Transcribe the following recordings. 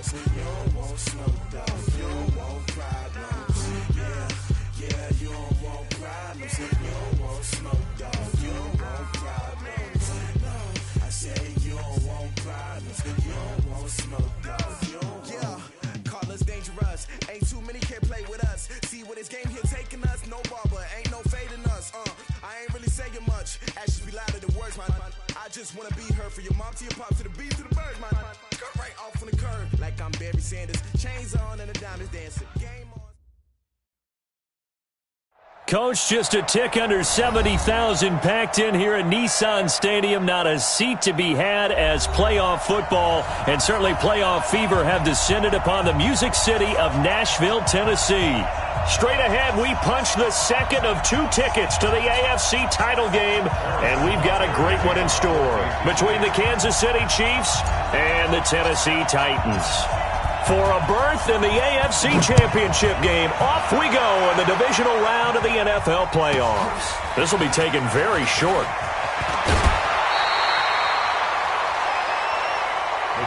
You don't want smoke, though. You don't want problems. Yeah, you don't want problems. You don't want smoke, though. You don't want problems. No, I say you don't want problems. You don't want smoke, though. You don't want. Call us dangerous. Ain't too many can play with us. See what this game here taking us. No barber, ain't no fading us. I ain't really saying much. Actions be louder than words, man. I just wanna be heard. For your mom to your pop to the beat to the birds, man. Cut right off on the curb like I'm Barry Sanders. Chains on and the diamonds dancing. Game on. Coach, just a tick under 70,000 packed in here at Nissan Stadium. Not a seat to be had as playoff football and certainly playoff fever have descended upon the Music City of Nashville, Tennessee. Straight ahead, we punch the second of 2 tickets to the AFC title game, and we've got a great one in store between the Kansas City Chiefs and the Tennessee Titans. For a berth in the AFC Championship game, off we go in the divisional round of the NFL playoffs. This will be taken very short.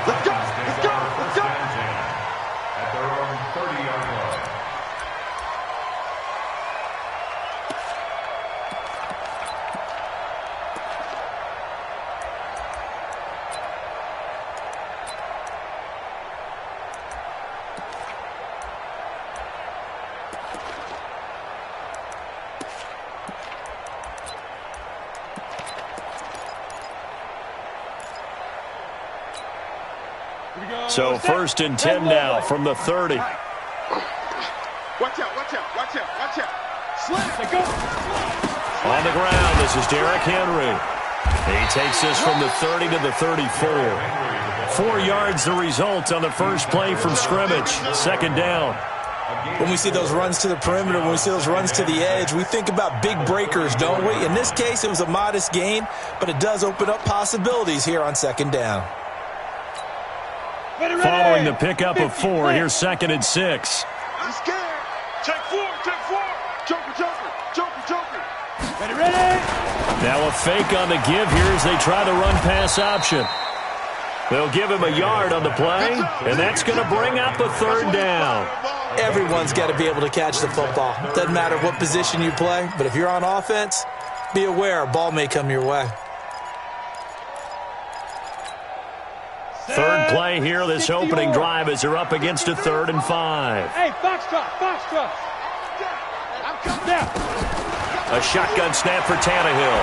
Let's go! Let's go! Let's go! At their own 30-yard line. So 1st and 10 now from the 30. Watch out, watch out, watch out, watch out. Slam, go. On the ground, this is Derrick Henry. He takes this from the 30 to the 34. 4 yards the result on the first play from scrimmage. 2nd down. When we see those runs to the perimeter, when we see those runs to the edge, we think about big breakers, don't we? In this case, it was a modest gain, but it does open up possibilities here on 2nd down. Following the pickup of 4, here's 2nd and 6. I'm scared. Take 4, take 4. Joker, joker, joker, joker. Ready. Now a fake on the give here as they try the run-pass option. They'll give him a yard on the play, and that's going to bring up a 3rd down. Everyone's got to be able to catch the football. Doesn't matter what position you play, but if you're on offense, be aware a ball may come your way. 3rd play here, this opening drive as they're up against a 3rd and 5. Hey, Foxtrot, Foxtrot. I'm coming down. A shotgun snap for Tannehill.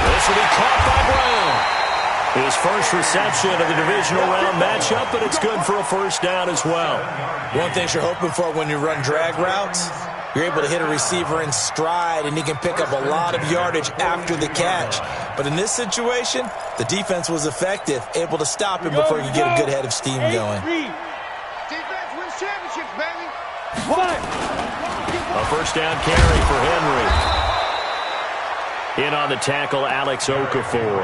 This will be caught by Brown. His first reception of the divisional round matchup, but it's good for a 1st down as well. One thing you're hoping for when you run drag routes, you're able to hit a receiver in stride, and he can pick up a lot of yardage after the catch. But in this situation, the defense was effective, able to stop him before you get a good head of steam going. Defense wins championships, baby. A 1st down carry for Henry. In on the tackle, Alex Okafor.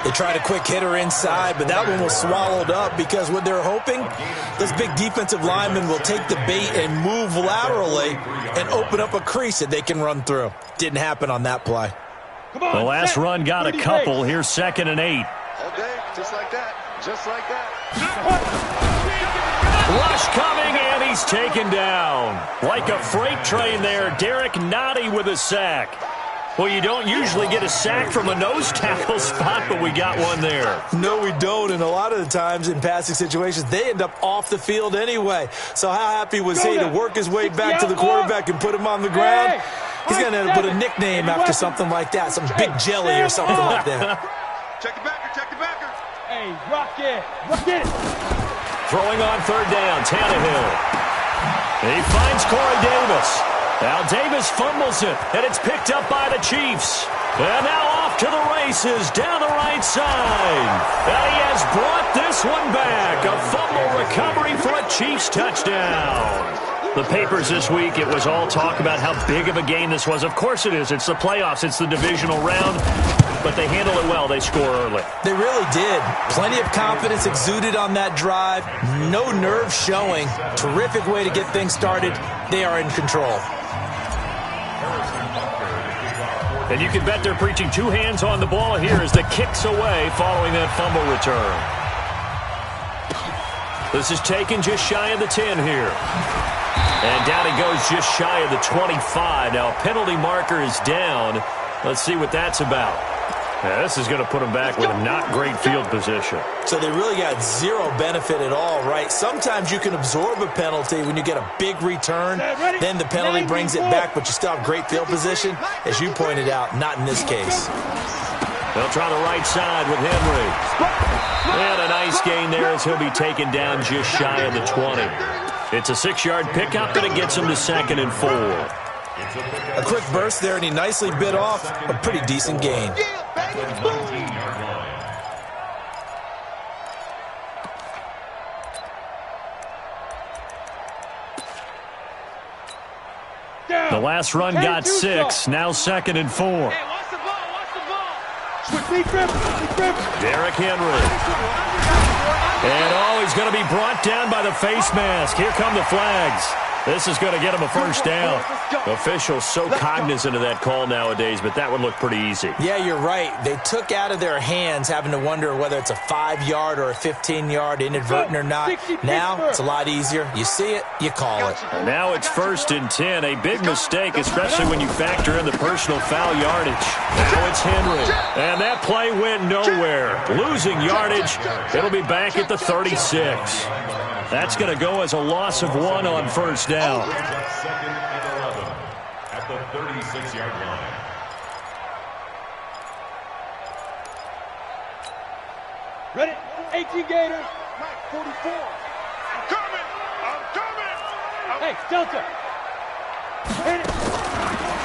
They tried a quick hitter inside, but that one was swallowed up because what they're hoping, this big defensive lineman will take the bait and move laterally and open up a crease that they can run through. Didn't happen on that play. The last run got a couple. Here's 2nd and 8. All day, just like that, just like that. Rush coming, and he's taken down. Like a freight train there, Derek Nottie with a sack. Well, you don't usually get a sack from a nose tackle spot, but we got one there. No, we don't, and a lot of the times in passing situations, they end up off the field anyway. So how happy was he to work his way back to the quarterback and put him on the ground? He's going to end up with a nickname after something like that, some big jelly or something like that. Check the backer, check the backer. Hey, rock it, rock it. Throwing on 3rd down, Tannehill. He finds Corey Davis. Now Davis fumbles it, and it's picked up by the Chiefs. And now off to the races down the right side. And he has brought this one back. A fumble recovery for a Chiefs touchdown. The papers this week, it was all talk about how big of a game this was. Of course it is. It's the playoffs. It's the divisional round. But they handle it well. They score early. They really did. Plenty of confidence exuded on that drive. No nerve showing. Terrific way to get things started. They are in control. And you can bet they're preaching 2 hands on the ball here as the kick's away following that fumble return. This is taken just shy of the 10 here. And down he goes just shy of the 25. Now, a penalty marker is down. Let's see what that's about. Yeah, this is going to put them back with a not great field position. So they really got zero benefit at all, right? Sometimes you can absorb a penalty when you get a big return. Then the penalty brings it back, but you still have great field position. As you pointed out, not in this case. They'll try the right side with Henry. And a nice gain there as he'll be taken down just shy of the 20. It's a 6-yard pickup, and it gets him to 2nd and 4. A quick burst there, and he nicely bit off a pretty decent gain. The last run got 6, now 2nd and 4. Derrick Henry. And he's going to be brought down by the face mask. Here come the flags. This is going to get him a first down. Officials so cognizant of that call nowadays, but that would look pretty easy. Yeah, you're right. They took out of their hands having to wonder whether it's a 5-yard or a 15-yard inadvertent or not. Now it's a lot easier. You see it, you call it. And now it's 1st and 10. A big mistake, especially when you factor in the personal foul yardage. Now it's Henry. And that play went nowhere. Losing yardage. It'll be back at the 36. That's going to go as a loss of 1 on first down. 2nd and 11 at the 36-yard line. Ready? 18 Gators. 44. I'm coming. Hey, Delta. Hit it.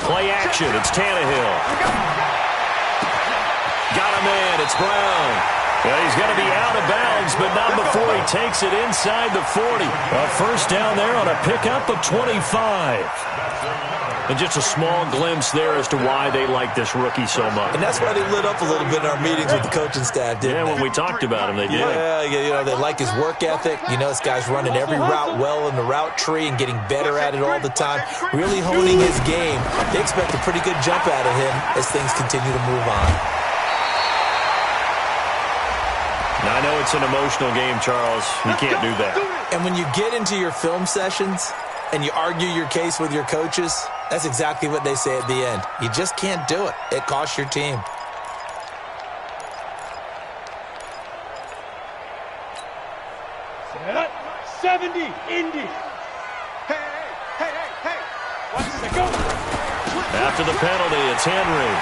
Play action. It's Tannehill. Got him in. It's Brown. Well, he's going to be out of bounds, but not before he takes it inside the 40. A first down there on a pickup of 25. And just a small glimpse there as to why they like this rookie so much. And that's why they lit up a little bit in our meetings with the coaching staff, didn't they? Yeah, when we talked about him, they did. Yeah, you know, they like his work ethic. You know, this guy's running every route well in the route tree and getting better at it all the time, really honing his game. They expect a pretty good jump out of him as things continue to move on. Now, I know it's an emotional game, Charles. You can't do that. And when you get into your film sessions and you argue your case with your coaches, that's exactly what they say at the end. You just can't do it. It costs your team. Set up. 70, Indy. Hey. Watch this. Go. After the penalty, it's Henry.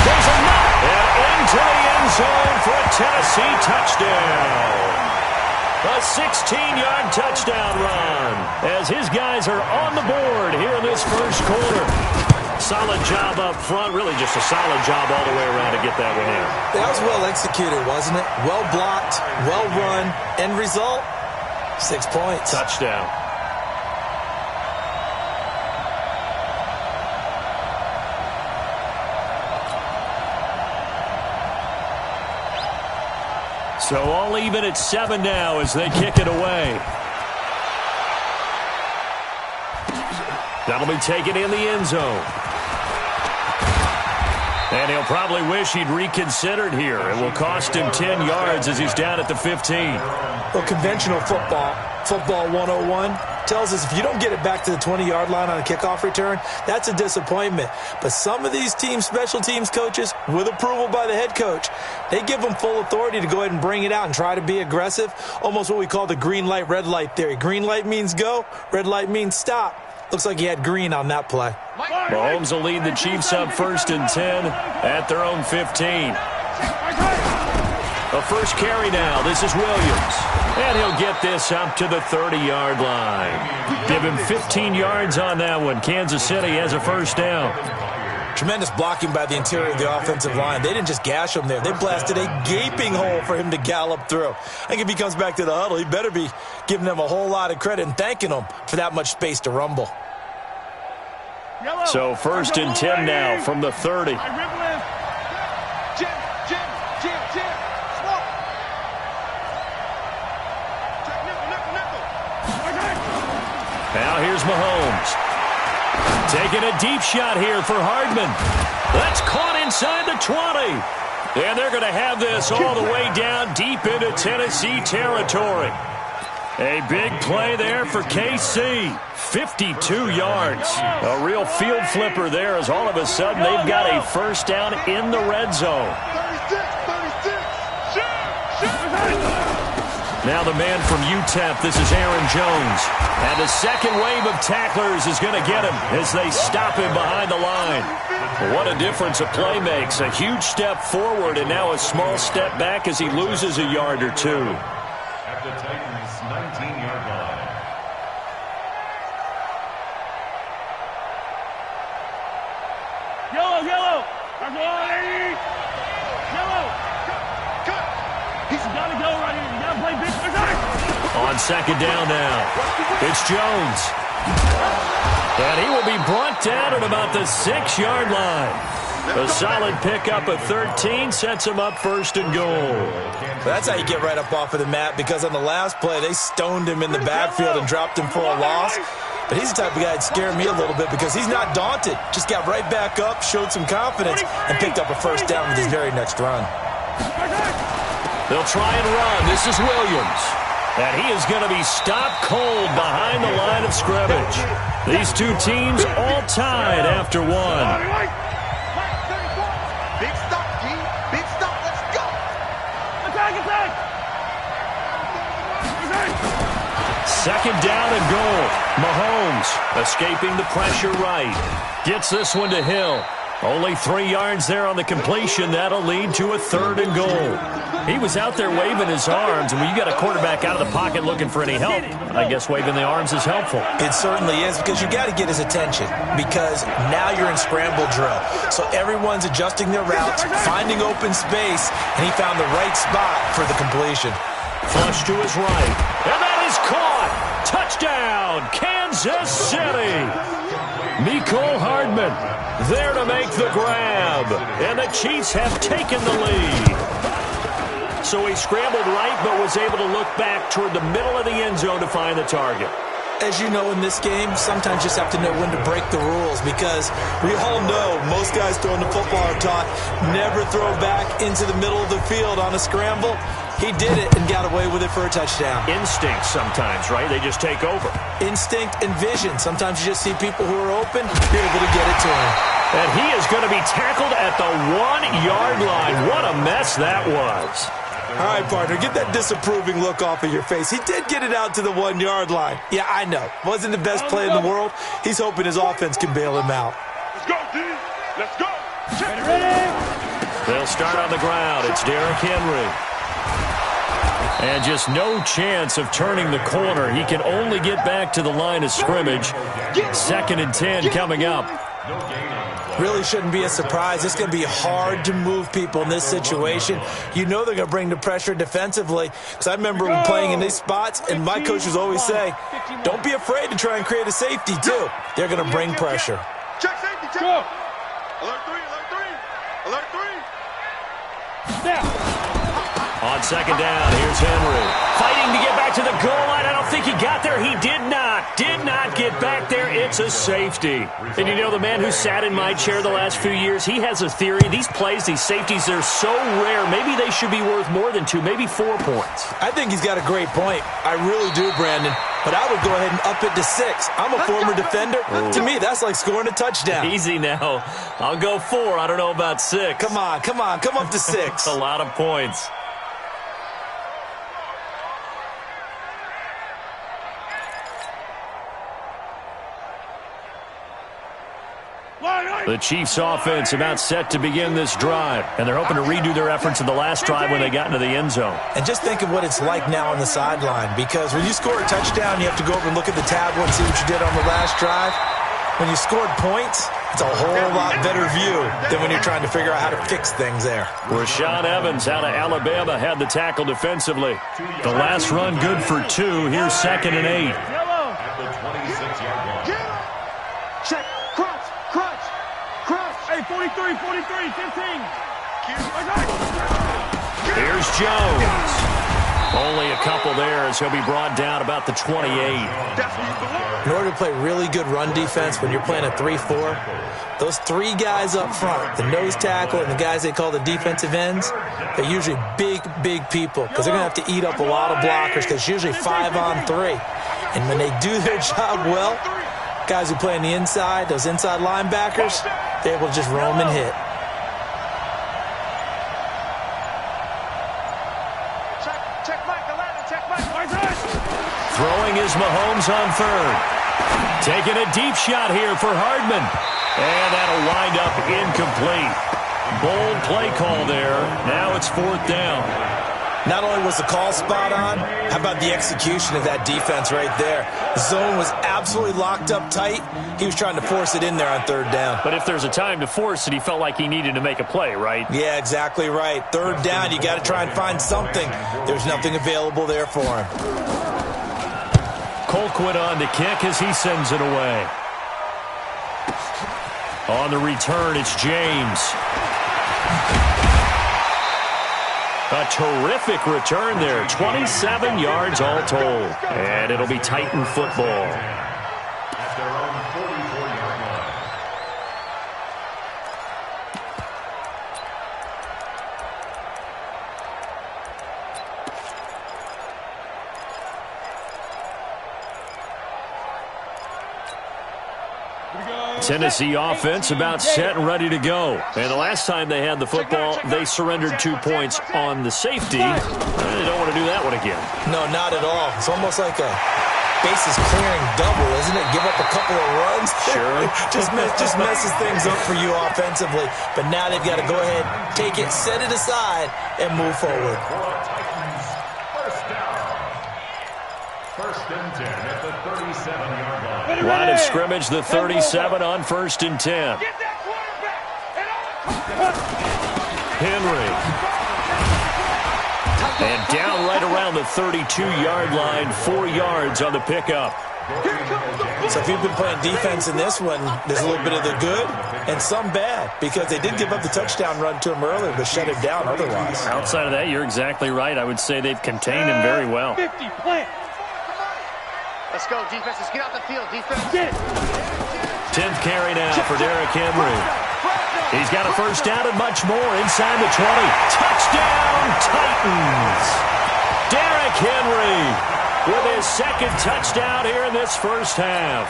There's a knock. And into the end zone for a Tennessee touchdown. A 16-yard touchdown run as his guys are on the board here in this first quarter. Solid job up front, really just a solid job all the way around to get that one in. That was well executed, wasn't it? Well blocked, well run. End result, 6 points. Touchdown. So all even at 7 now as they kick it away. That'll be taken in the end zone. And he'll probably wish he'd reconsidered here. It will cost him 10 yards as he's down at the 15. Well, conventional football 101, tells us if you don't get it back to the 20-yard line on a kickoff return, that's a disappointment. But some of these special teams coaches, with approval by the head coach, they give them full authority to go ahead and bring it out and try to be aggressive, almost what we call the green light, red light theory. Green light means go, red light means stop. Looks like he had green on that play. Mahomes will lead the Chiefs up 1st and 10 at their own 15. A first carry now. This is Williams. And he'll get this up to the 30-yard line. Give him 15 yards on that one. Kansas City has a first down. Tremendous blocking by the interior of the offensive line. They didn't just gash him there. They blasted a gaping hole for him to gallop through. I think if he comes back to the huddle, he better be giving them a whole lot of credit and thanking them for that much space to rumble. So 1st and 10 now from the 30. Now here's Mahomes. Taking a deep shot here for Hardman. That's caught inside the 20. And they're going to have this all the way down deep into Tennessee territory. A big play there for KC. 52 yards. A real field flipper there as all of a sudden they've got a first down in the red zone. Now the man from UTEP, this is Aaron Jones. And the second wave of tacklers is going to get him as they stop him behind the line. What a difference a play makes. A huge step forward and now a small step back as he loses a yard or two. At the Titans' 19-yard line. Yellow, yellow. That's all, lady. Yellow. Cut. He's got to go right here. You got to play big. On second down now, it's Jones. And he will be brought down at about the 6-yard line. A solid pickup of 13 sets him up first and goal. That's how you get right up off of the mat, because on the last play, they stoned him in the backfield and dropped him for a loss. But he's the type of guy that scared me a little bit because he's not daunted. Just got right back up, showed some confidence, and picked up a first down with his very next run. They'll try and run. This is Williams. And he is going to be stopped cold behind the line of scrimmage. These two teams all tied after one. Big stop, G. Big stop. Let's go. Attack. Second down and goal. Mahomes escaping the pressure right. Gets this one to Hill. Only 3 yards there on the completion. That'll lead to a third and goal. He was out there waving his arms, and when you got a quarterback out of the pocket looking for any help, I guess waving the arms is helpful. It certainly is, because you got to get his attention, because now you're in scramble drill. So everyone's adjusting their routes, finding open space, and he found the right spot for the completion. Flush to his right, and that is caught. Touchdown, Kansas City. Mecole Hardman there to make the grab, and the Chiefs have taken the lead. So he scrambled right, but was able to look back toward the middle of the end zone to find the target. As you know, in this game, sometimes you just have to know when to break the rules, because we all know most guys throwing the football are taught never throw back into the middle of the field on a scramble. He did it and got away with it for a touchdown. Instinct sometimes, right? They just take over. Instinct and vision. Sometimes you just see people who are open, you're able to get it to him. And he is going to be tackled at the 1-yard line. What a mess that was. All right, partner, get that disapproving look off of your face. He did get it out to the 1-yard line. Yeah, I know. Wasn't the best play in the world. He's hoping his offense can bail him out. Let's go, D. Let's go. Ready? They'll start on the ground. It's Derrick Henry. And just no chance of turning the corner. He can only get back to the line of scrimmage. 2nd and 10 coming up. Really shouldn't be a surprise. It's going to be hard to move people in this situation. You know they're going to bring the pressure defensively. Because I remember playing in these spots, and my coaches always say, don't be afraid to try and create a safety, too. They're going to bring pressure. Check safety. Check. Go. Alert 3. Alert 3. Alert 3. Now. On second down, here's Henry. Fighting to get back to the goal line. I don't think he got there. He did not get back there. It's a safety. And you know, the man who sat in my chair the last few years, he has a theory. These plays, these safeties, they're so rare. Maybe they should be worth more than 2, maybe 4 points. I think he's got a great point. I really do, Brandon. But I would go ahead and up it to 6. I'm a former defender. To me, that's like scoring a touchdown. Easy now. I'll go 4. I don't know about 6. Come on. Come up to 6. A lot of points. The Chiefs offense about set to begin this drive, and they're hoping to redo their efforts in the last drive when they got into the end zone. And just think of what it's like now on the sideline, because when you score a touchdown, you have to go over and look at the tablet and see what you did on the last drive. When you scored points, it's a whole lot better view than when you're trying to figure out how to fix things there. Rashaan Evans out of Alabama had the tackle defensively. The last run good for 2. Here's 2nd and 8. At the 26-yard line. Check. Crunch. Hey, 43, 15. Here's Jones. Only a couple there as he'll be brought down about the 28. In order to play really good run defense when you're playing a 3-4, those three guys up front, the nose tackle and the guys they call the defensive ends, they're usually big, big people because they're going to have to eat up a lot of blockers because it's usually 5-on-3. And when they do their job well, guys who play on the inside, those inside linebackers, they're able to just roam and hit. Throwing is Mahomes on third. Taking a deep shot here for Hardman. And that'll wind up incomplete. Bold play call there. Now it's fourth down. Not only was the call spot on, how about the execution of that defense right there? The zone was absolutely locked up tight. He was trying to force it in there on third down. But if there's a time to force it, he felt like he needed to make a play, right? Yeah, exactly right. Third down, you got to try and find something. There's nothing available there for him. Colquitt on to kick as he sends it away. On the return, it's James. A terrific return there. 27 yards all told. And it'll be Titan football. At their own 44-yard line. Tennessee offense about set and ready to go. And the last time they had the football, they surrendered 2 points on the safety. They don't want to do that one again. No, not at all. It's almost like a bases clearing double, isn't it? Give up a couple of runs. Sure. just messes things up for you offensively. But now they've got to go ahead, take it, set it aside, and move forward. First down. First and 10 at the 37-yard line. Line of scrimmage, the 37 on first and 10. Henry. And down right around the 32-yard line, 4 yards on the pickup. So if you've been playing defense in this one, there's a little bit of the good and some bad because they did give up the touchdown run to him earlier but shut it down otherwise. Outside of that, you're exactly right. I would say they've contained him very well. 50, plant. Let's go, defense. Let's get out the field, defense. 10th carry now for Derrick Henry. He's got a first down and much more inside the 20. Touchdown, Titans! Derrick Henry with his second touchdown here in this first half.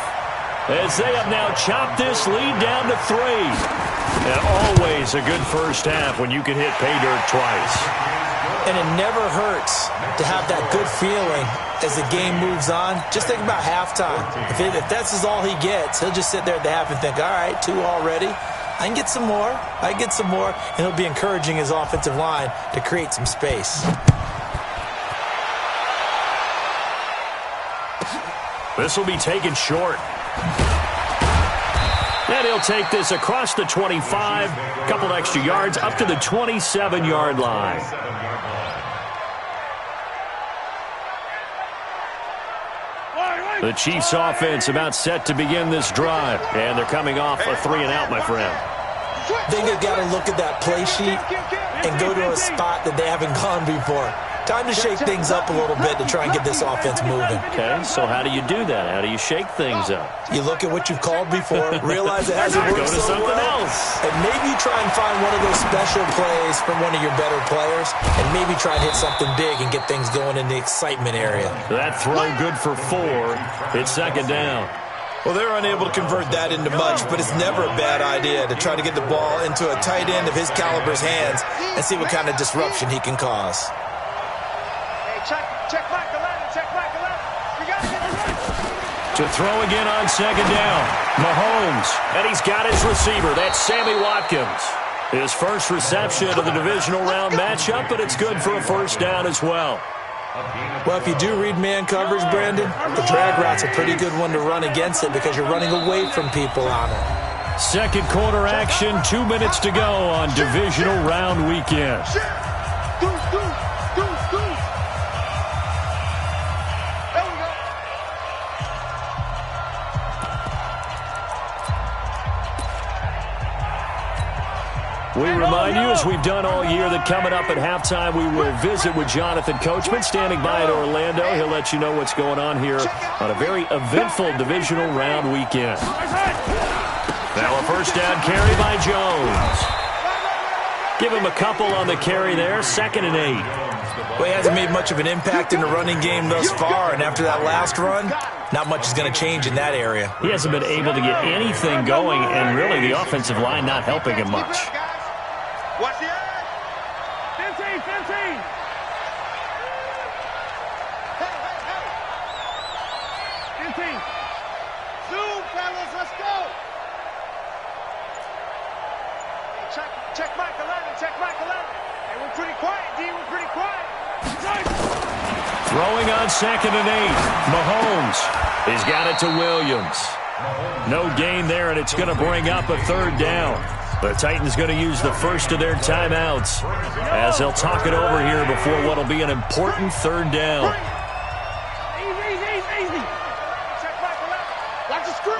As they have now chopped this lead down to 3. And always a good first half when you can hit pay dirt twice. And it never hurts to have that good feeling as the game moves on. Just think about halftime. If that's all he gets, he'll just sit there at the half and think, all right, 2 already. I can get some more. I can get some more. And he'll be encouraging his offensive line to create some space. This will be taken short. And he'll take this across the 25, a couple extra yards, up to the 27-yard line. The Chiefs offense about set to begin this drive. And they're coming off a 3-and-out, my friend. They've got to look at that play sheet and go to a spot that they haven't gone before. Time to shake things up a little bit to try and get this offense moving. Okay, so how do you do that? How do you shake things up? You look at what you've called before, realize it hasn't worked Go to so something well, else. and maybe try and find one of those special plays from one of your better players, and maybe try and hit something big and get things going in the excitement area. That throw good for 4. It's second down. Well, they're unable to convert that into much, but it's never a bad idea to try to get the ball into a tight end of his caliber's hands and see what kind of disruption he can cause. Check Michael Allen. Check Michael Allen. We got to get it right. To throw again on second down. Mahomes. And he's got his receiver. That's Sammy Watkins. His first reception of the divisional round matchup, but it's good for a first down as well. Well, if you do read man coverage, Brandon, the drag route's a pretty good one to run against it because you're running away from people on it. Second quarter action, 2 minutes to go on divisional round weekend. We remind you, as we've done all year, that coming up at halftime, we will visit with Jonathan Coachman, standing by in Orlando. He'll let you know what's going on here on a very eventful divisional round weekend. Now a first down carry by Jones. Give him a couple on the carry there, 2nd and 8. Well, he hasn't made much of an impact in the running game thus far, and after that last run, not much is going to change in that area. He hasn't been able to get anything going, and really the offensive line not helping him much. Watch the edge. 15, 15. Hey, 15. Zoom, fellas, let's go. Hey, check Mike 11, check Mike 11. Hey, we're pretty quiet, D, we're pretty quiet. Throwing on 2nd and 8. Mahomes. He's got it to Williams. No gain there, and it's going to bring up a 3rd down. The Titans going to use the first of their timeouts as they'll talk it over here before what will be an important 3rd down. Easy. Check Mike 11. Watch the screen.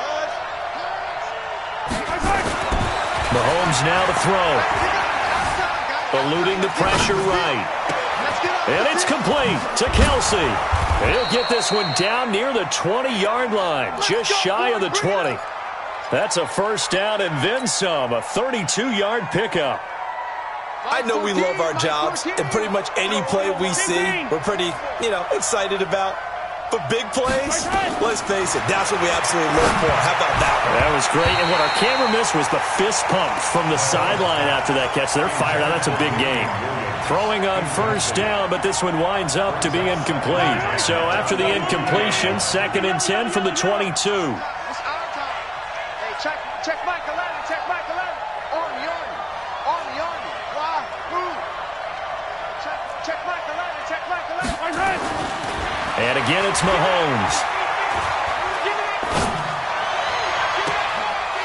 Mahomes now to throw. Eluding the pressure right. And it's complete to Kelsey. He'll get this one down near the 20-yard line, just shy of the 20. That's a first down and then some, a 32-yard pickup. I know we love our jobs, and pretty much any play we see, we're pretty, excited about. But big plays, let's face it, that's what we absolutely live for. How about that one? That was great, and what our camera missed was the fist pump from the sideline after that catch. They're fired out. That's a big game. Throwing on first down, but this one winds up to be incomplete. So after the incompletion, 2nd and 10 from the 22. It's our time. Hey, check Mike 11, check Mike 11. Army. Why? Who? Check Mike 11, check Mike 11. And again, it's Mahomes.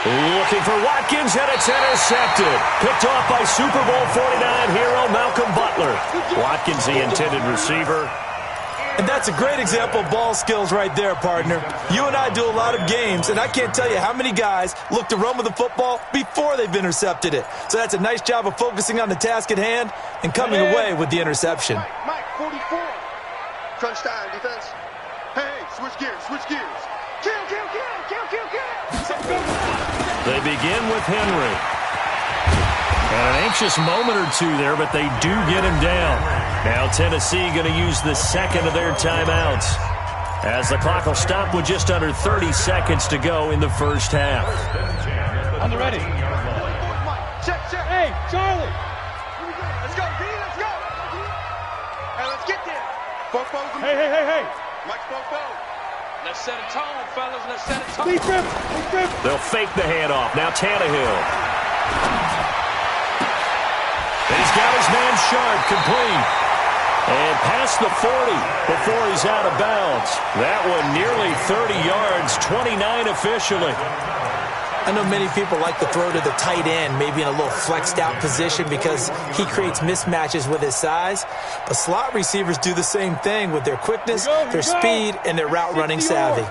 Looking for Watkins, and it's intercepted. Picked off by Super Bowl 49 hero Malcolm Butler. Watkins, the intended receiver. And that's a great example of ball skills right there, partner. You and I do a lot of games, and I can't tell you how many guys look to run with the football before they've intercepted it. So that's a nice job of focusing on the task at hand and coming away with the interception. Mike 44. Crunch time, defense. Hey, switch gears. Kill. They begin with Henry. And an anxious moment or two there, but they do get him down. Now Tennessee going to use the 2nd of their timeouts, as the clock will stop with just under 30 seconds to go in the first half. On the ready. Check. Hey, Charlie. Let's go, D, let's go. Hey, let's get there. Fofo. Hey. Mike Fofo. Let's set a tone, fellas. Let's set a tone. Please trip. They'll fake the handoff. Now Tannehill. He's got his man Sharp complete. And past the 40 before he's out of bounds. That one nearly 30 yards, 29 officially. I know many people like to throw to the tight end, maybe in a little flexed out position because he creates mismatches with his size. But slot receivers do the same thing with their quickness, their speed, and their route running savvy.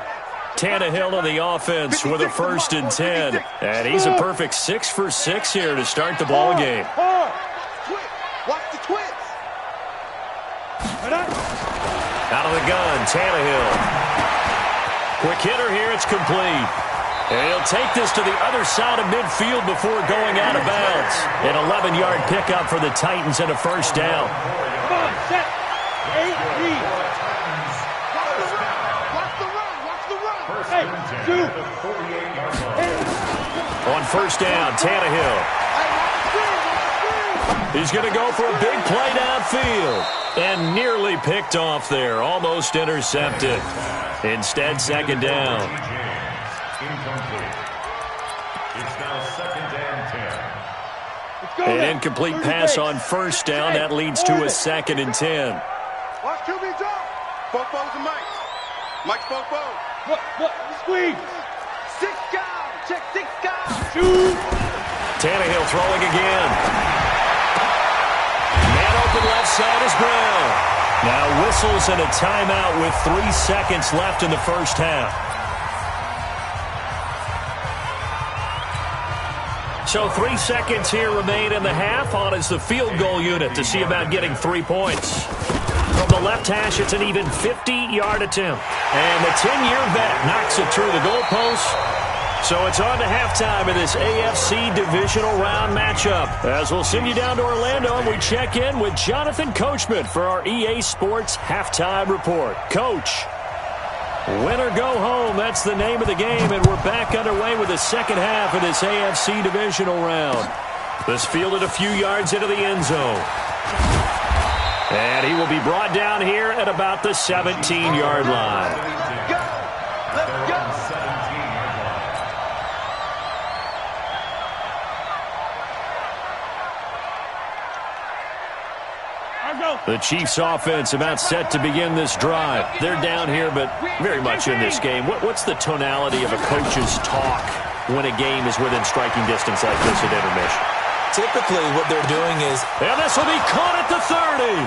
Tannehill on the offense with a 1st and 10. And he's a perfect 6 for 6 here to start the ball game. Watch the twist. Out of the gun, Tannehill. Quick hitter here, it's complete. And he'll take this to the other side of midfield before going out of bounds. An 11-yard pickup for the Titans and a first down. Come on, set. 8 read. Watch the run. Hey, shoot. On first down, Tannehill. He's going to go for a big play downfield. And nearly picked off there. Almost intercepted. Instead, 2nd down. Incomplete. It's now 2nd and 10. An incomplete pass on first down. That leads to a 2nd and 10. Watch QB drop. Fofo's and Mike. Mike's Fofo. Look, squeeze. 6 guys. Check 6 guys. Shoot. Tannehill throwing again. Man open left side is Brown. Now whistles and a timeout with 3 seconds left in the first half. So 3 seconds here remain in the half. On is the field goal unit to see about getting 3 points. From the left hash, it's an even 50-yard attempt. And the 10-year vet knocks it through the goalpost. So it's on to halftime of this AFC divisional round matchup. As we'll send you down to Orlando, and we check in with Jonathan Coachman for our EA Sports Halftime Report. Coach, win or go home, that's the name of the game, and we're back underway with the second half of this AFC divisional round. This fielded a few yards into the end zone. And he will be brought down here at about the 17-yard line. Let's go. The Chiefs offense about set to begin this drive. They're down here, but very much in this game. What's the tonality of a coach's talk when a game is within striking distance like this at intermission? Typically what they're doing is... And this will be caught at the 30.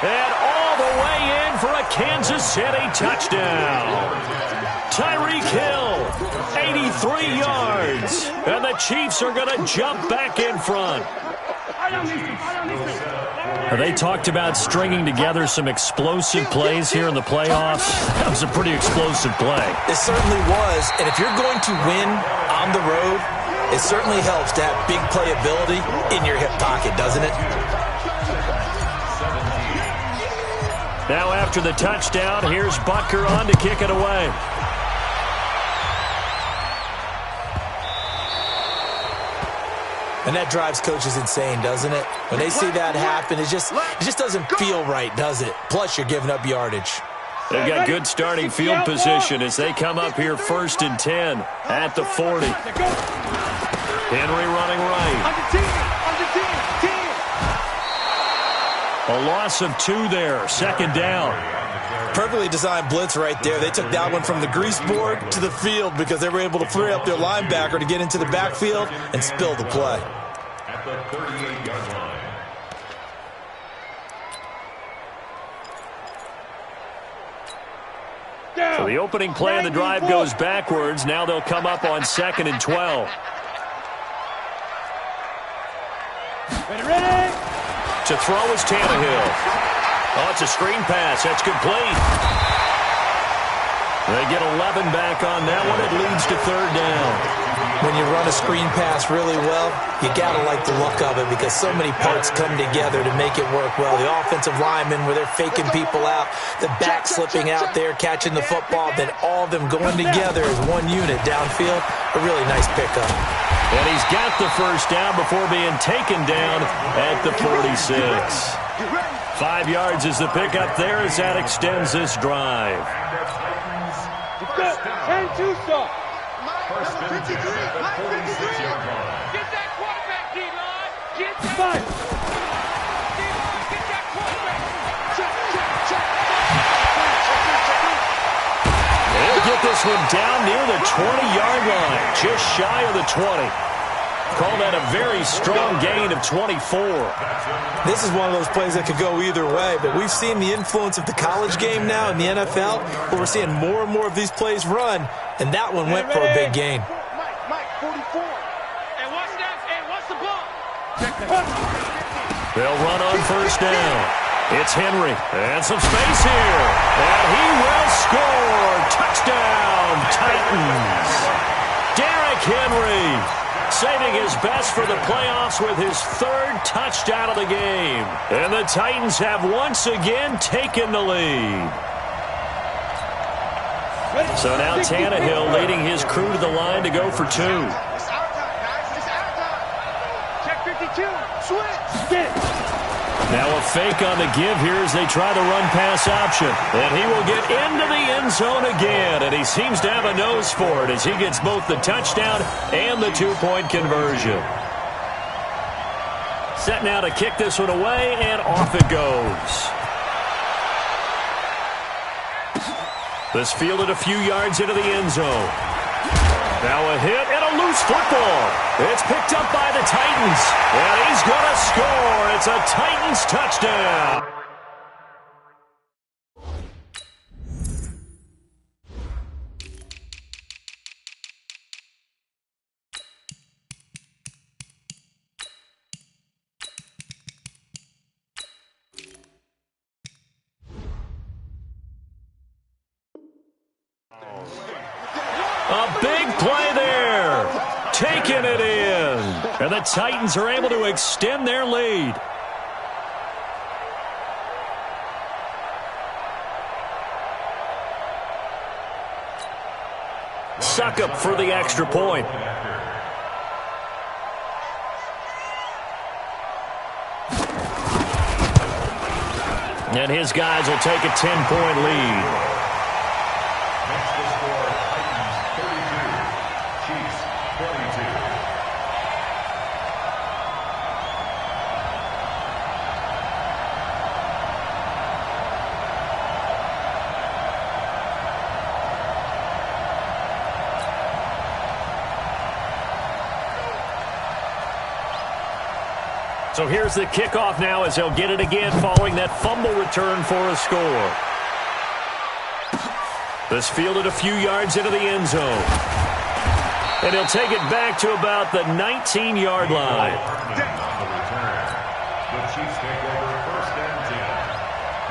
And all the way in for a Kansas City touchdown. Tyreek Hill, 83 yards. And the Chiefs are going to jump back in front. They talked about stringing together some explosive plays here in the playoffs. That was a pretty explosive play. It certainly was. And if you're going to win on the road, it certainly helps to have big playability in your hip pocket, doesn't it? Now after the touchdown, here's Butker on to kick it away. And that drives coaches insane, doesn't it? When they see that happen, it just doesn't feel right, does it? Plus, you're giving up yardage. They've got good starting field position as they come up here 1st and 10 at the 40. Henry running right. A loss of 2 there, 2nd down. Perfectly designed blitz right there. They took that one from the grease board to the field because they were able to free up their linebacker to get into the backfield and spill the play. At the 38-yard line. So the opening play of the drive goes backwards. Now they'll come up on 2nd and 12. Ready? To throw is Tannehill. Oh, it's a screen pass. That's complete. They get 11 back on that one. It leads to 3rd down. When you run a screen pass really well, you got to like the look of it because so many parts come together to make it work well. The offensive linemen, where they're faking people out, the back slipping out there, catching the football, then all of them going together as one unit downfield. A really nice pickup. And he's got the 1st down before being taken down at the 46. 5 yards is the pickup there as that extends this drive. And Tusa. First and 10 at the 46-yard line. Get that quarterback, D-line. Get that Five. D-line. Get that quarterback. Check. They'll get this one down near the 20-yard line, just shy of the 20. Call that a very strong gain of 24. This is one of those plays that could go either way, but we've seen the influence of the college game now in the NFL, where we're seeing more and more of these plays run, and that one went for a big gain. Mike, 44. And what's that? And what's the ball? They'll run on 1st down. It's Henry, and some space here, and he will score. Touchdown, Titans. Derrick Henry, saving his best for the playoffs with his 3rd touchdown of the game. And the Titans have once again taken the lead. So now Tannehill leading his crew to the line to go for 2. It's our time, guys. It's our time. Check 52. Switch. Now a fake on the give here as they try the run-pass option. And he will get into the end zone again, and he seems to have a nose for it as he gets both the touchdown and the 2-point conversion. Set now to kick this one away, and off it goes. This fielded a few yards into the end zone. Now a hit and a loose football. It's picked up by the Titans, and he's going to score. It's a Titans touchdown. big play there. Taking it in. And the Titans are able to extend their lead. Suckup for the extra point. And his guys will take a 10-point lead. Next to score, Titans 32, Chiefs 32. So here's the kickoff now as they'll get it again following that fumble return for a score. This fielded a few yards into the end zone. And he'll take it back to about the 19-yard line. The Chiefs take over first and 10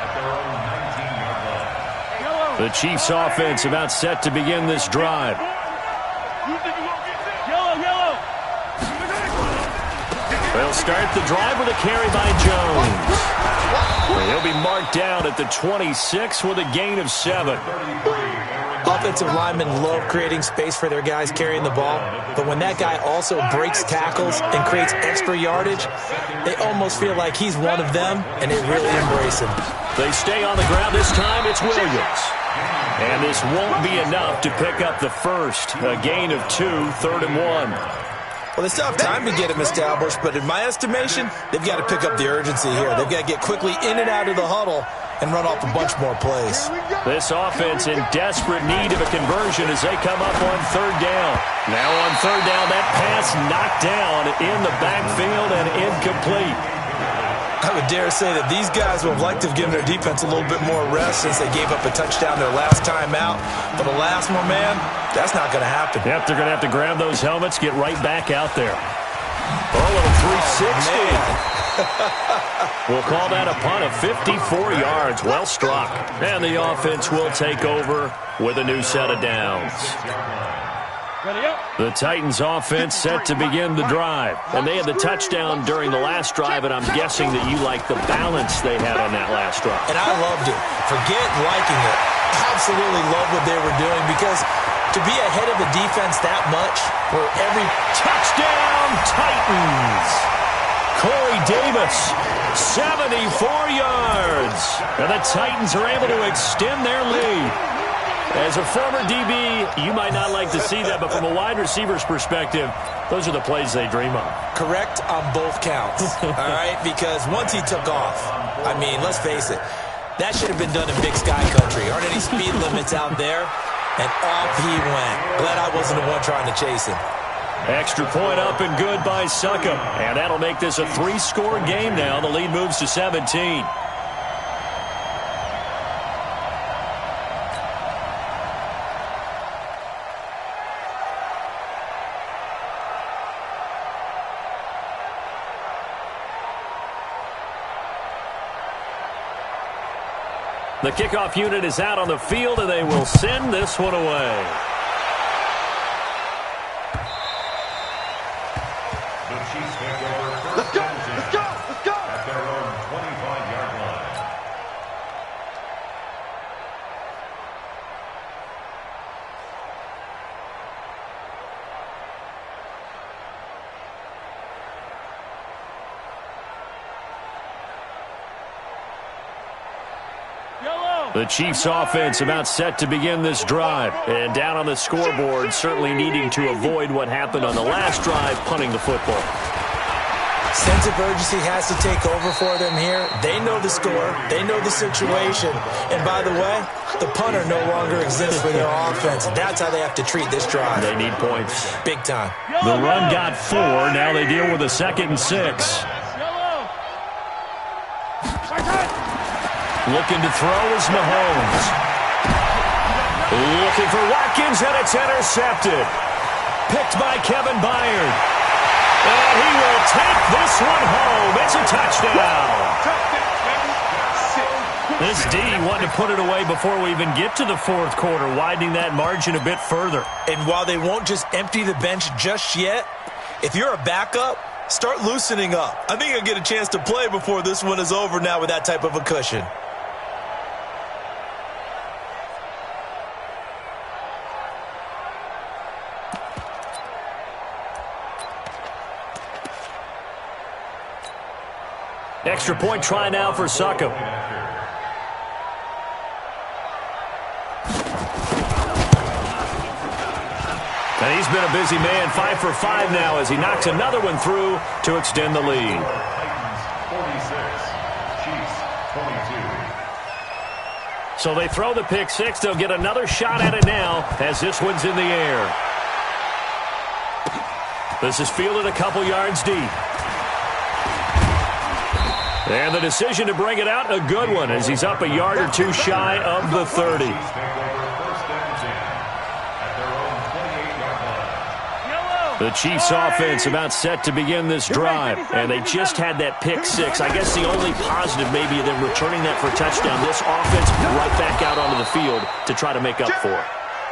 at their own 19-yard line. The Chiefs offense about set to begin this drive. They'll start the drive with a carry by Jones. He'll be marked down at the 26 with a gain of 7. Offensive linemen love creating space for their guys carrying the ball, but when that guy also breaks tackles and creates extra yardage, they almost feel like he's one of them, and they really embrace him. They stay on the ground this time. It's Williams. And this won't be enough to pick up the first. A gain of 2, 3rd and 1. Well, they still have time to get him established, but in my estimation, they've got to pick up the urgency here. They've got to get quickly in and out of the huddle and run off a bunch more plays. This offense in desperate need of a conversion as they come up on 3rd down. Now on 3rd down, that pass knocked down in the backfield and incomplete. I would dare say that these guys would have liked to have given their defense a little bit more rest since they gave up a touchdown their last time out. But alas, my man, that's not going to happen. Yep, they're going to have to grab those helmets, get right back out there. Oh, a little 360. We'll call that a punt of 54 yards. Well struck. And the offense will take over with a new set of downs. The Titans offense set to begin the drive. And they had the touchdown during the last drive, and I'm guessing that you like the balance they had on that last drive. And I loved it. Forget liking it. Absolutely love what they were doing, because to be ahead of the defense that much, where every touchdown Titans. Corey Davis, 74 yards. And the Titans are able to extend their lead. As a former DB, you might not like to see that, but from a wide receiver's perspective, those are the plays they dream of. Correct on both counts, all right? Because once he took off, I mean, let's face it, that should have been done in Big Sky Country. Aren't any speed limits out there? And off he went. Glad I wasn't the one trying to chase him. Extra point up and good by Suckup. And that'll make this a 3-score game now. The lead moves to 17. The kickoff unit is out on the field, and they will send this one away. The Chiefs take over first and 10 at their own 25-yard line. The Chiefs offense about set to begin this drive. And down on the scoreboard, certainly needing to avoid what happened on the last drive, punting the football. Sense of urgency has to take over for them here. They know the score. They know the situation. And by the way, the punter no longer exists for their offense. That's how they have to treat this drive. They need points. Big time. The run got 4. Now they deal with a 2nd and 6. Looking to throw is Mahomes. Looking for Watkins, and it's intercepted. Picked by Kevin Byard. And he will take this one home. It's a touchdown. This D wanted to put it away before we even get to the fourth quarter, widening that margin a bit further. And while they won't just empty the bench just yet, if you're a backup, start loosening up. I think you'll get a chance to play before this one is over now with that type of a cushion. Extra point try now for Suckup. And he's been a busy man, 5 for 5 now as he knocks another one through to extend the lead. Titans 46, Chiefs 22. So they throw the pick six. They'll get another shot at it now as this one's in the air. This is fielded a couple yards deep. And the decision to bring it out, a good one, as he's up a yard or two shy of the 30. The Chiefs offense about set to begin this drive, and they just had that pick six. I guess the only positive maybe of them returning that for a touchdown. This offense right back out onto the field to try to make up for it.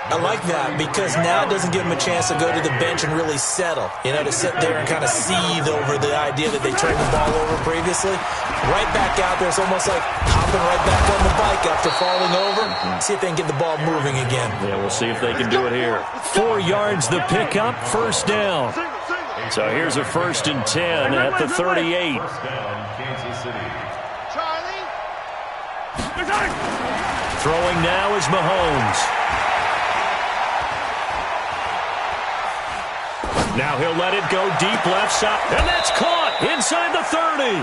I like that because now it doesn't give them a chance to go to the bench and really settle, to sit there and kind of seethe over the idea that they turned the ball over previously. Right back out there, it's almost like hopping right back on the bike after falling over. See if they can get the ball moving again. Yeah, we'll see if they can do it here. 4 yards the pickup, first down. So here's a 1st and 10 at the 38. First down, Kansas City. Charlie. Throwing now is Mahomes. Now he'll let it go deep left side, and that's caught inside the 30.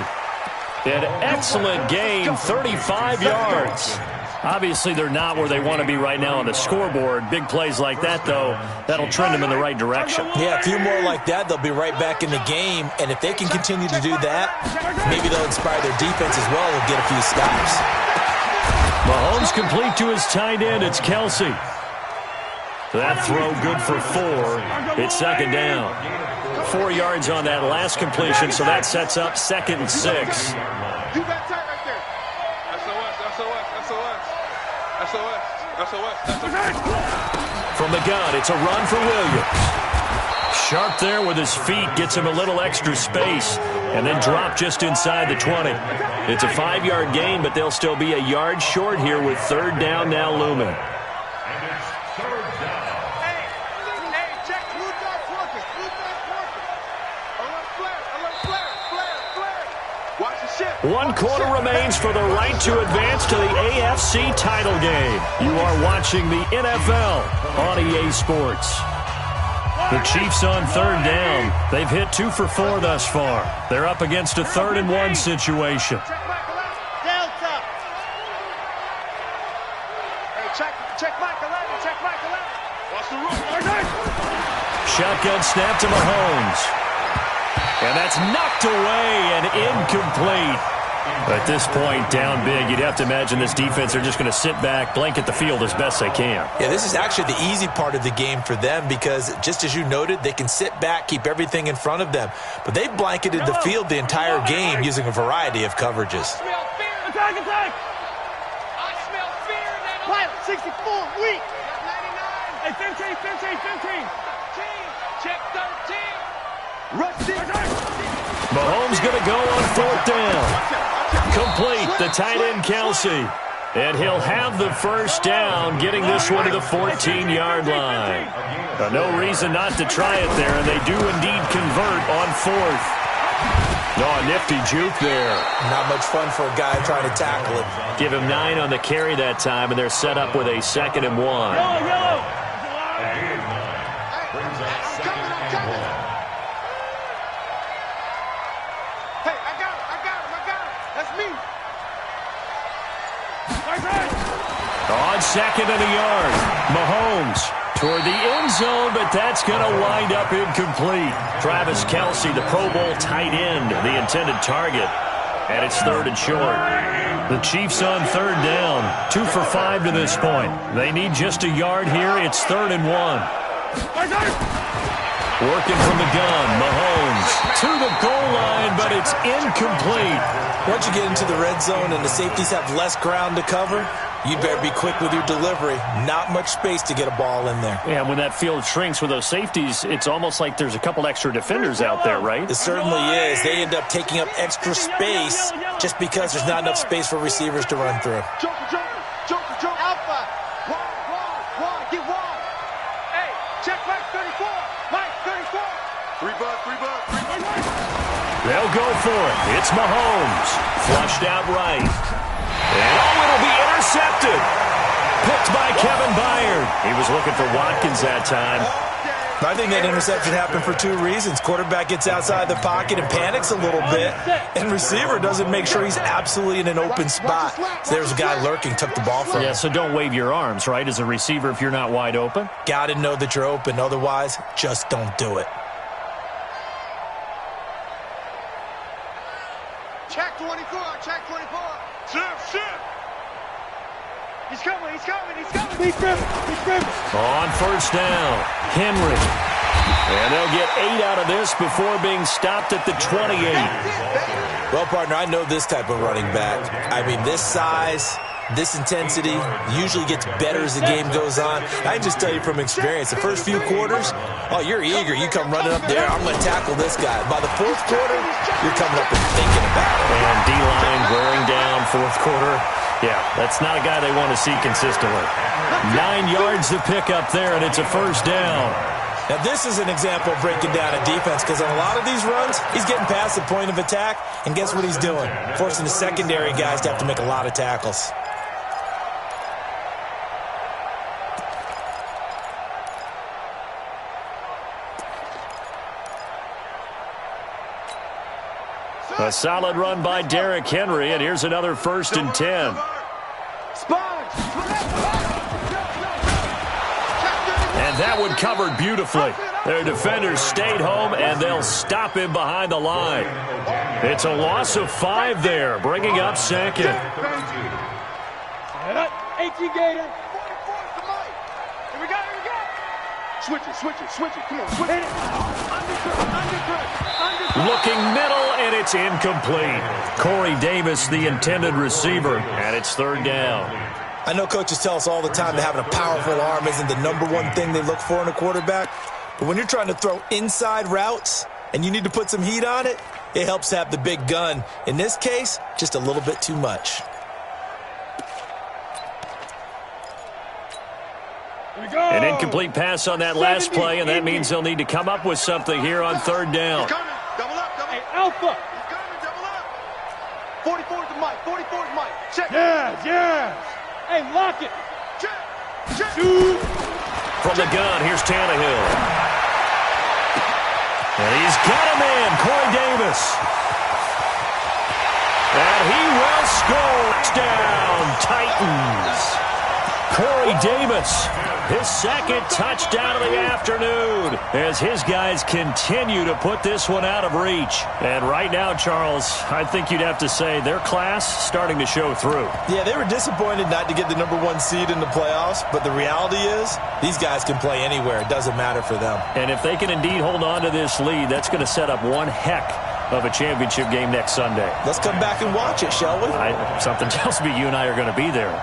An excellent gain, 35 yards. Obviously, they're not where they want to be right now on the scoreboard. Big plays like that, though, that'll trend them in the right direction. Yeah, a few more like that, they'll be right back in the game. And if they can continue to do that, maybe they'll inspire their defense as well and get a few stops. Mahomes complete to his tight end. It's Kelsey. That throw good for 4. It's second down. 4 yards on that last completion, so that sets up 2nd and 6. You got tight right there. SOS. From the gun, it's a run for Williams. Sharp there with his feet, gets him a little extra space, and then drop just inside the 20. It's a 5-yard gain, but they'll still be a yard short here with 3rd down now looming. One quarter remains for the right to advance to the AFC title game. You are watching the NFL on EA Sports. The Chiefs on 3rd down. They've hit 2 for 4 thus far. They're up against a 3rd and 1 situation. Delta. Hey, check Michael Allen. Check Michael Allen. Watch the roof. Shotgun snap to Mahomes. And that's knocked away and incomplete. At this point, down big, you'd have to imagine this defense are just going to sit back, blanket the field as best they can. Yeah, this is actually the easy part of the game for them because, just as you noted, they can sit back, keep everything in front of them. But they've blanketed the field the entire game using a variety of coverages. Attack! I smell fear in that. Pilot, 64, weak. 99. Hey, 15. Check 13. Rush 6. Mahomes going to go on 4th down. Complete, the tight end Kelsey. And he'll have the first down, getting this one to the 14-yard line. No reason not to try it there, and they do indeed convert on 4th. Oh, a nifty juke there. Not much fun for a guy trying to tackle it. Give him 9 on the carry that time, and they're set up with a 2nd and 1. Yellow. Hey, I got him. That's me. On 2nd and a yard. Mahomes toward the end zone, but that's going to wind up incomplete. Travis Kelsey, the Pro Bowl tight end, the intended target. And it's 3rd and short. The Chiefs on 3rd down. 2 for 5 to this point. They need just a yard here. It's 3rd and 1. Working from the gun, Mahomes to the goal line, but it's incomplete. Once you get into the red zone and the safeties have less ground to cover, you better be quick with your delivery. Not much space to get a ball in there. Yeah, when that field shrinks with those safeties, it's almost like there's a couple extra defenders out there, right? It certainly is. They end up taking up extra space just because there's not enough space for receivers to run through. Joker, Alpha. Wide, get wide. Hey, check Mike 34. Mike 34. Three buck. They'll go for it. It's Mahomes. Flushed out right. And it'll be intercepted. Picked by Kevin Byard. He was looking for Watkins that time. I think that interception happened for two reasons. Quarterback gets outside the pocket and panics a little bit, and receiver doesn't make sure he's absolutely in an open spot. So there's a guy lurking, took the ball from him. Yeah, so don't wave your arms, right, as a receiver if you're not wide open. Got to know that you're open. Otherwise, just don't do it. Check 24. Shift. He's coming. He's driven. On first down, Henry. And they'll get 8 out of this before being stopped at the 28. Well, partner, I know this type of running back. I mean, this size, this intensity usually gets better as the game goes on. I can just tell you from experience, the first few quarters, you're eager. You come running up there, I'm going to tackle this guy. By the fourth quarter, you're coming up and thinking about it. And D-line wearing down fourth quarter. Yeah, that's not a guy they want to see consistently. 9 yards to pick up there, and it's a first down. Now, this is an example of breaking down a defense because on a lot of these runs, he's getting past the point of attack, and guess what he's doing? Forcing the secondary guys to have to make a lot of tackles. A solid run by Derrick Henry, and here's another 1st and 10. And that one covered beautifully. Their defenders stayed home, and they'll stop him behind the line. It's a loss of 5 there, bringing up second. 18 Gator. 44 to Mike. Here we go. Switch it. Come on, switch it. Undercut. Looking middle, and it's incomplete. Corey Davis, the intended receiver, and it's 3rd down. I know coaches tell us all the time that having a powerful arm isn't the #1 thing they look for in a quarterback. But when you're trying to throw inside routes and you need to put some heat on it, it helps to have the big gun. In this case, just a little bit too much. An incomplete pass on that last play, and that means they'll need to come up with something here on 3rd down. Double up. Hey, Alpha. He's coming, double up. 44 to Mike. Check. Yeah. Hey, lock it. Check. From the gun, here's Tannehill. And he's got a man, Corey Davis. And he will score. Touchdown, Titans. Corey Davis, his 2nd touchdown of the afternoon, as his guys continue to put this one out of reach. And right now, Charles, I think you'd have to say their class starting to show through. Yeah, they were disappointed not to get the #1 seed in the playoffs, but the reality is these guys can play anywhere. It doesn't matter for them. And if they can indeed hold on to this lead, that's going to set up one heck of a championship game next Sunday. Let's come back and watch it, shall we? Something tells me you and I are going to be there.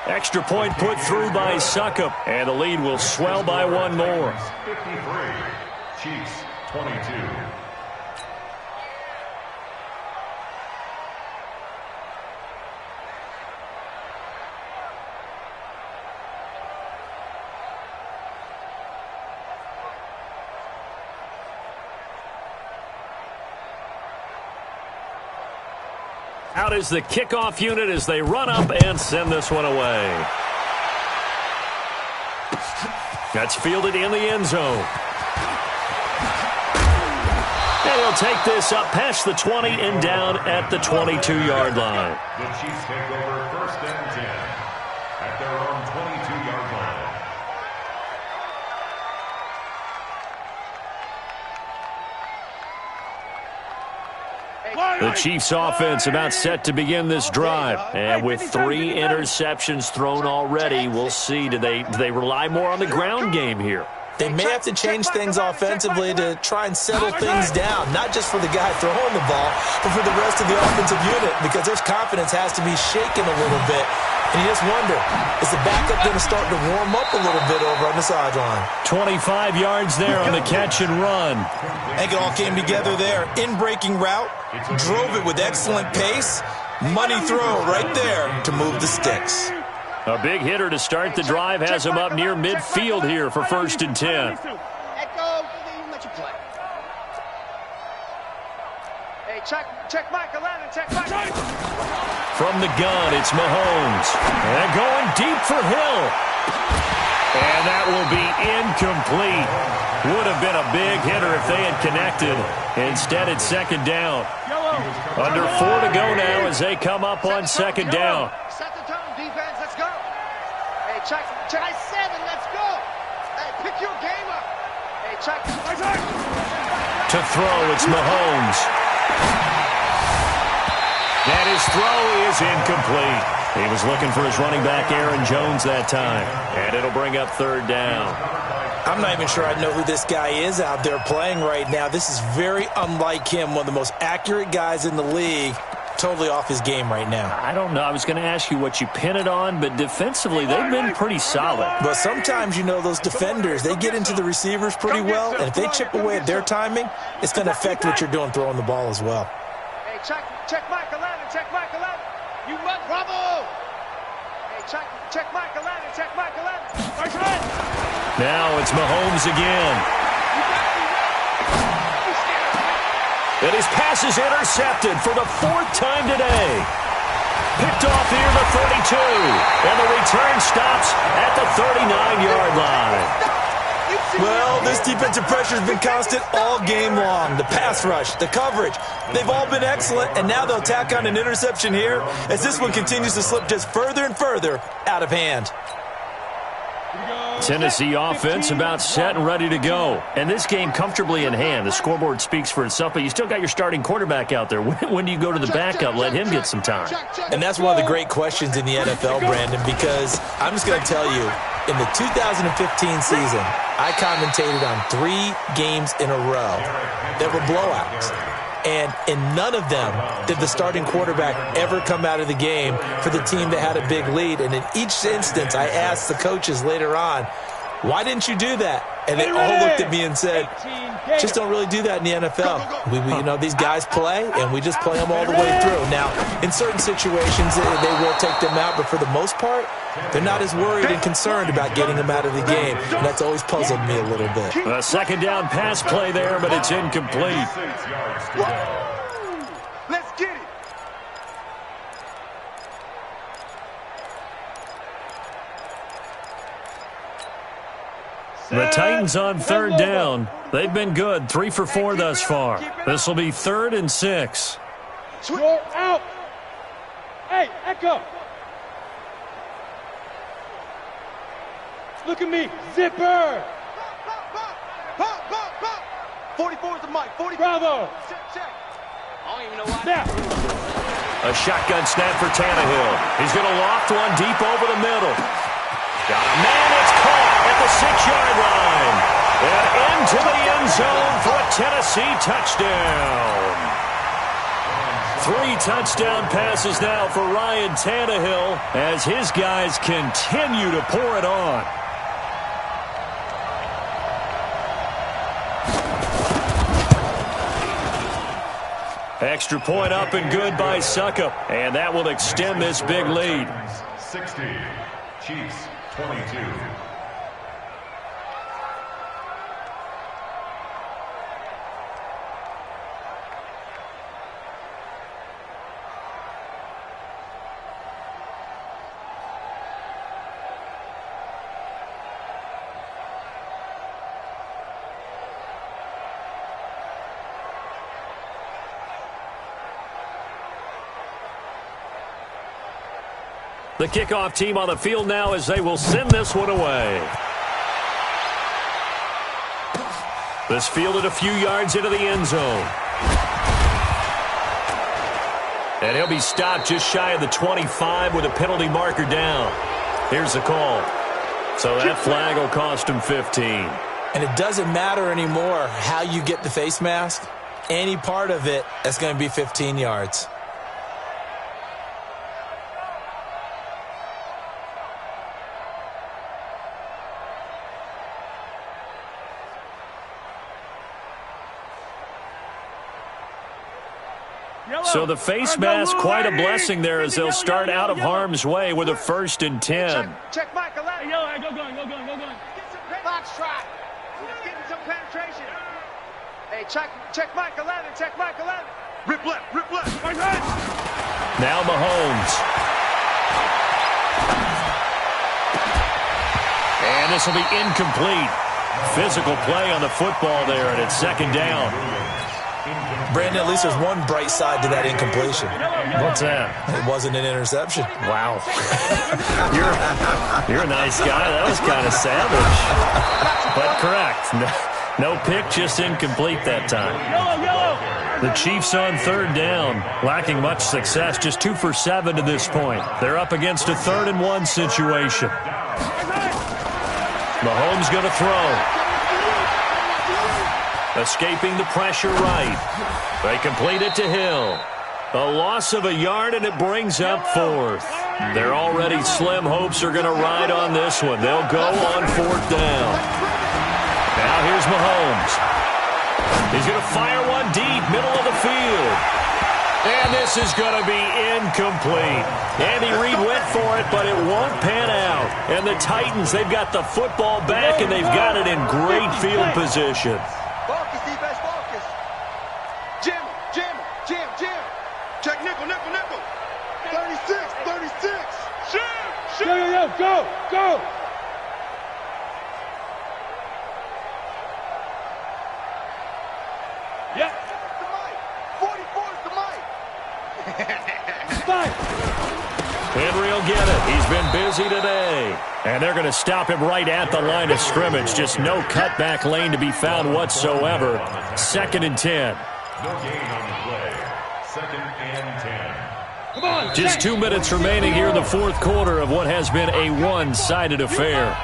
Extra point put through by Succop, and the lead will swell by 1 more. 53, Chiefs 22. Out is the kickoff unit as they run up and send this one away. That's fielded in the end zone. And he'll take this up past the 20 and down at the 22-yard line. The Chiefs take over 1st and 10 at their own 22-yard line. The Chiefs offense about set to begin this drive. And with 3 interceptions thrown already, we'll see. Do they rely more on the ground game here? They may have to change things offensively to try and settle things down, not just for the guy throwing the ball, but for the rest of the offensive unit, because their confidence has to be shaken a little bit. And you just wonder, is the backup going to start to warm up a little bit over on the sideline? 25 yards there on the catch and run. I think it all came together there. In-breaking route, drove it with excellent pace. Money throw right there to move the sticks. A big hitter to start the drive has him up near midfield here for 1st and 10. Hey, check Michael Allen, check Michael. From the gun, it's Mahomes. And going deep for Hill. And that will be incomplete. Would have been a big hitter if they had connected. Instead, it's 2nd down. Under 4 to go now as they come up on 2nd down. Set the tone, defense, let's go. Hey, check 7, let's go. Hey, pick your game up. Hey, check. To throw, it's Mahomes. And his throw is incomplete. He was looking for his running back, Aaron Jones, that time. And it'll bring up 3rd down. I'm not even sure I know who this guy is out there playing right now. This is very unlike him, one of the most accurate guys in the league. Totally off his game right now. I don't know. I was going to ask you what you pin it on, but defensively, they've been pretty solid. But sometimes, you know, those defenders, they get into the receivers pretty well, and if they chip away at their timing, it's going to affect what you're doing throwing the ball as well. Hey, check Michael Allen, check Michael Allen. You run, bravo. Hey, check Michael Allen, check Michael Allen. Now it's Mahomes again. And his pass is intercepted for the 4th time today. Picked off near the 32. And the return stops at the 39-yard line. Well, this defensive pressure has been constant all game long. The pass rush, the coverage, they've all been excellent, and now they'll tack on an interception here as this one continues to slip just further and further out of hand. Tennessee offense about set and ready to go. And this game comfortably in hand. The scoreboard speaks for itself, but you still got your starting quarterback out there. When do you go to the backup? Let him get some time. And that's one of the great questions in the NFL, Brandon, because I'm just going to tell you, in the 2015 season, I commentated on 3 games in a row that were blowouts. And in none of them did the starting quarterback ever come out of the game for the team that had a big lead. And in each instance, I asked the coaches later on, why didn't you do that? And they all looked at me and said, just don't really do that in the NFL. We you know, these guys play, and we just play them all the way through. Now, in certain situations, they will take them out, but for the most part, they're not as worried and concerned about getting them out of the game. And that's always puzzled me a little bit. A 2nd down pass play there, but it's incomplete. Let's get it. The Titans on 3rd down. They've been good, 3 for 4 thus far. This will be 3rd and 6. You're out. Hey, Echo. Look at me, zipper. 44 is the mic. 40. Bravo. Check. I don't even know why. Now. A shotgun snap for Tannehill. He's going to loft one deep over the middle. Got a man, it's caught at the 6-yard line. And into the end zone for a Tennessee touchdown. 3 touchdown passes now for Ryan Tannehill as his guys continue to pour it on. Extra point up and good by Suckup. And that will extend this big lead. 60, Chiefs 22. The kickoff team on the field now as they will send this one away. This fielded a few yards into the end zone. And he'll be stopped just shy of the 25 with a penalty marker down. Here's the call. So that flag will cost him 15. And it doesn't matter anymore how you get the face mask. Any part of it is going to be 15 yards. So the face mask, quite a blessing there as they'll start out of harm's way with a 1st and 10. Check Mike 11. Go going. Get some box try. Getting some penetration. Hey, check Mike 11. Check Mike 11. Rip left. Right. Now Mahomes. And this will be incomplete. Physical play on the football there, and it's 2nd down. Brandon, at least there's one bright side to that incompletion. What's that? It wasn't an interception. Wow. You're a nice guy. That was kind of savage. But correct. No pick, just incomplete that time. The Chiefs on 3rd down, lacking much success, just 2 for 7 to this point. They're up against a 3rd and 1 situation. Mahomes going to throw. Escaping the pressure right. They complete it to Hill. A loss of a yard, and it brings up 4th. Their already slim hopes are going to ride on this one. They'll go on 4th down. Now here's Mahomes. He's going to fire one deep, middle of the field. And this is going to be incomplete. Andy Reid went for it, but it won't pan out. And the Titans, they've got the football back, and they've got it in great field position. Focus, defense, focus. Jim. Check nickel. 36. Jim. Go. Yeah. The mic. 44's the mic. Henry will get it. He's been busy today. And they're going to stop him right at the line of scrimmage. Just no cutback lane to be found whatsoever. 2nd and 10. No gain on the play. 2nd and 10. Come on. Just 2 minutes remaining here in the 4th quarter of what has been a one-sided affair.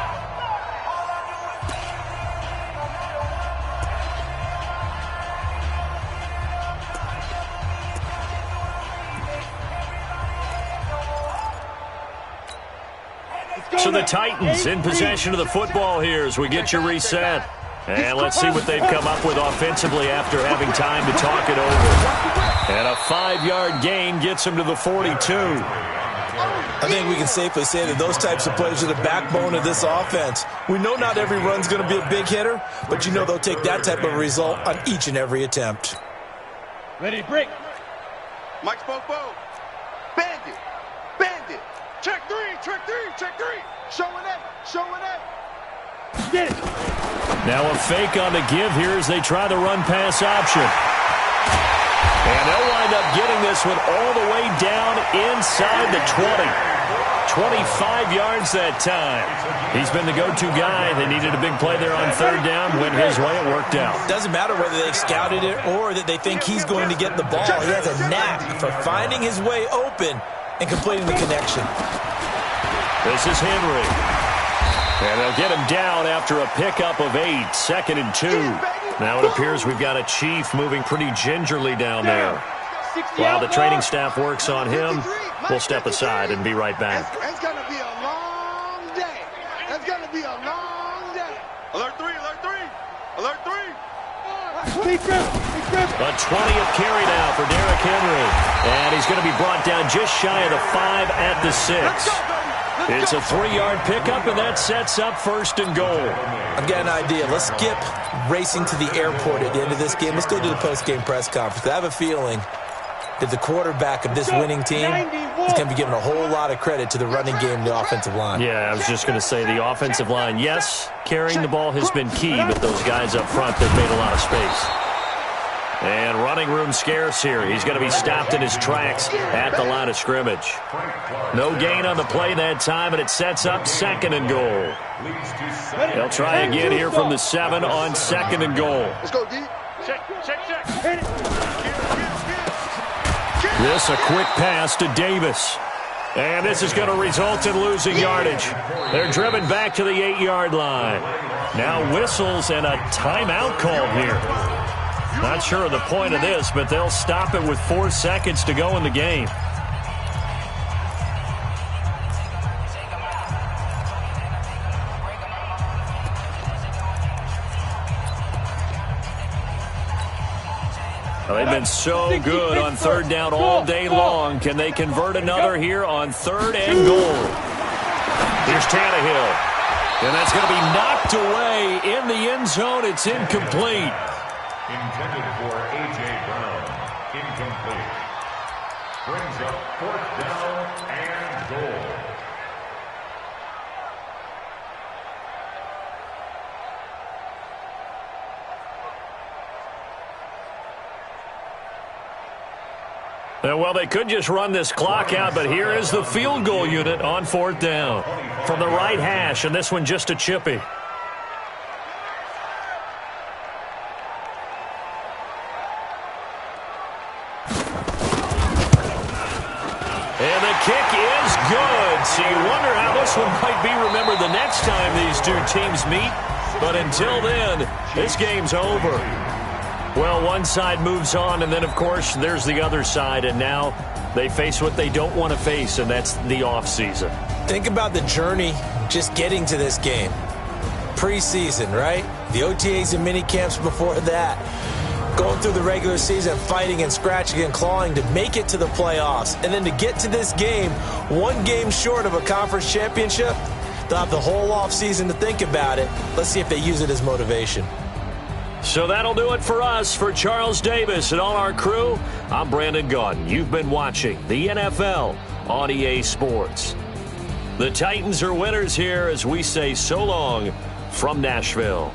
So the Titans in possession of the football here as we get you reset. And let's see what they've come up with offensively after having time to talk it over. And a 5-yard gain gets them to the 42. I think we can safely say that those types of plays are the backbone of this offense. We know not every run's going to be a big hitter, but you know they'll take that type of result on each and every attempt. Ready, break. Mike's Bobo. Bandit. Check three. Showing it. Get it. Now a fake on the give here as they try the run-pass option. And they'll wind up getting this one all the way down inside the 20. 25 yards that time. He's been the go-to guy. They needed a big play there on 3rd down. Went his way. It worked out. Doesn't matter whether they scouted it or that they think he's going to get the ball. He has a knack for finding his way open and completing the connection. This is Henry. And they'll get him down after a pickup of 8. 2nd and 2. Now it appears we've got a Chief moving pretty gingerly down there. While the training staff works on him, we'll step aside and be right back. It's going to be a long day. Alert 3. Big grip. A 20th carry now for Derrick Henry. And he's going to be brought down just shy of the 5 at the 6. It's a 3-yard pickup, and that sets up 1st and goal. I've got an idea. Let's skip racing to the airport at the end of this game. Let's go to the post-game press conference. I have a feeling that the quarterback of this winning team is going to be given a whole lot of credit to the running game and the offensive line. Yeah, I was just going to say the offensive line, yes, carrying the ball has been key, but those guys up front, they've made a lot of space. And running room scarce here. He's going to be stopped in his tracks at the line of scrimmage. No gain on the play that time, and it sets up 2nd and goal. They'll try again here from the 7 on 2nd and goal. Let's go, D. Check. This a quick pass to Davis. And this is going to result in losing yardage. They're driven back to the 8-yard line. Now whistles and a timeout called here. Not sure of the point of this, but they'll stop it with 4 seconds to go in the game. They've been so good on third down all day long. Can they convert another here on third and goal? Here's Tannehill. And that's going to be knocked away in the end zone. It's incomplete. Intended for A.J. Brown. Incomplete. Brings up 4th down and goal. Well, they could just run this clock out, but here is the field goal unit on 4th down. From the right hash, and this one just a chippy. And the kick is good. So you wonder how this one might be remembered the next time these two teams meet. But until then, this game's over. Well, one side moves on, and then, of course, there's the other side. And now they face what they don't want to face, and that's the offseason. Think about the journey just getting to this game. Preseason, right? The OTAs and mini camps before that. Going through the regular season, fighting and scratching and clawing to make it to the playoffs. And then to get to this game, one game short of a conference championship, they'll have the whole offseason to think about it. Let's see if they use it as motivation. So that'll do it for us. For Charles Davis and all our crew, I'm Brandon Gaudin. You've been watching the NFL on EA Sports. The Titans are winners here as we say so long from Nashville.